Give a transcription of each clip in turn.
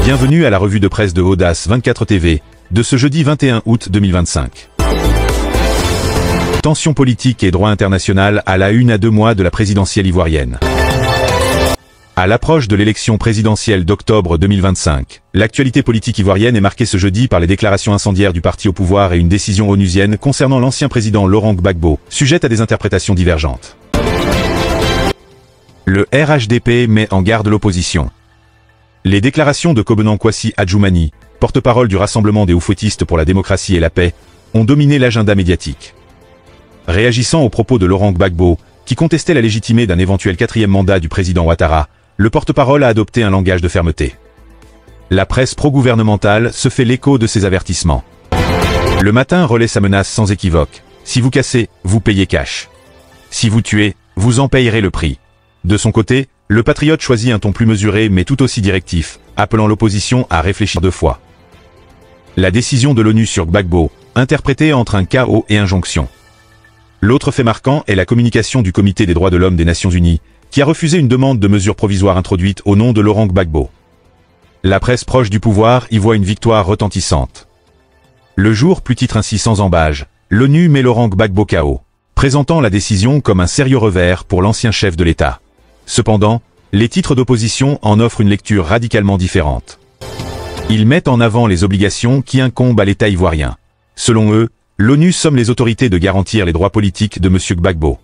Bienvenue à la revue de presse de Audace 24 TV, de ce jeudi 21 août 2025. Tensions politiques et droit international à la une à 2 mois de la présidentielle ivoirienne. À l'approche de l'élection présidentielle d'octobre 2025, l'actualité politique ivoirienne est marquée ce jeudi par les déclarations incendiaires du parti au pouvoir et une décision onusienne concernant l'ancien président Laurent Gbagbo, sujette à des interprétations divergentes. Le RHDP met en garde l'opposition. Les déclarations de Kobenan Kwasi Adjoumani, porte-parole du Rassemblement des Oufouettistes pour la démocratie et la paix, ont dominé l'agenda médiatique. Réagissant aux propos de Laurent Gbagbo, qui contestait la légitimité d'un éventuel 4e mandat du président Ouattara, le porte-parole a adopté un langage de fermeté. La presse pro-gouvernementale se fait l'écho de ces avertissements. Le Matin relaie sa menace sans équivoque. Si vous cassez, vous payez cash. Si vous tuez, vous en payerez le prix. De son côté, le Patriote choisit un ton plus mesuré mais tout aussi directif, appelant l'opposition à réfléchir 2 fois. La décision de l'ONU sur Gbagbo, interprétée entre un chaos et injonction. L'autre fait marquant est la communication du Comité des droits de l'homme des Nations Unies, qui a refusé une demande de mesures provisoires introduite au nom de Laurent Gbagbo. La presse proche du pouvoir y voit une victoire retentissante. Le Jour plus titre ainsi sans embâge, l'ONU met Laurent Gbagbo KO, présentant la décision comme un sérieux revers pour l'ancien chef de l'État. Cependant, les titres d'opposition en offrent une lecture radicalement différente. Ils mettent en avant les obligations qui incombent à l'État ivoirien. Selon eux, l'ONU somme les autorités de garantir les droits politiques de M. Gbagbo.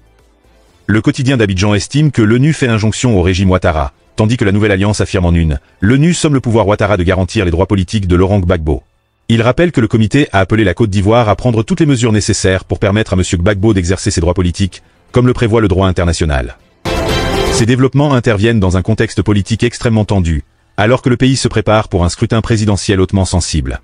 Le quotidien d'Abidjan estime que l'ONU fait injonction au régime Ouattara, tandis que la Nouvelle Alliance affirme en une, l'ONU somme le pouvoir Ouattara de garantir les droits politiques de Laurent Gbagbo. Il rappelle que le comité a appelé la Côte d'Ivoire à prendre toutes les mesures nécessaires pour permettre à M. Gbagbo d'exercer ses droits politiques, comme le prévoit le droit international. Ces développements interviennent dans un contexte politique extrêmement tendu, alors que le pays se prépare pour un scrutin présidentiel hautement sensible.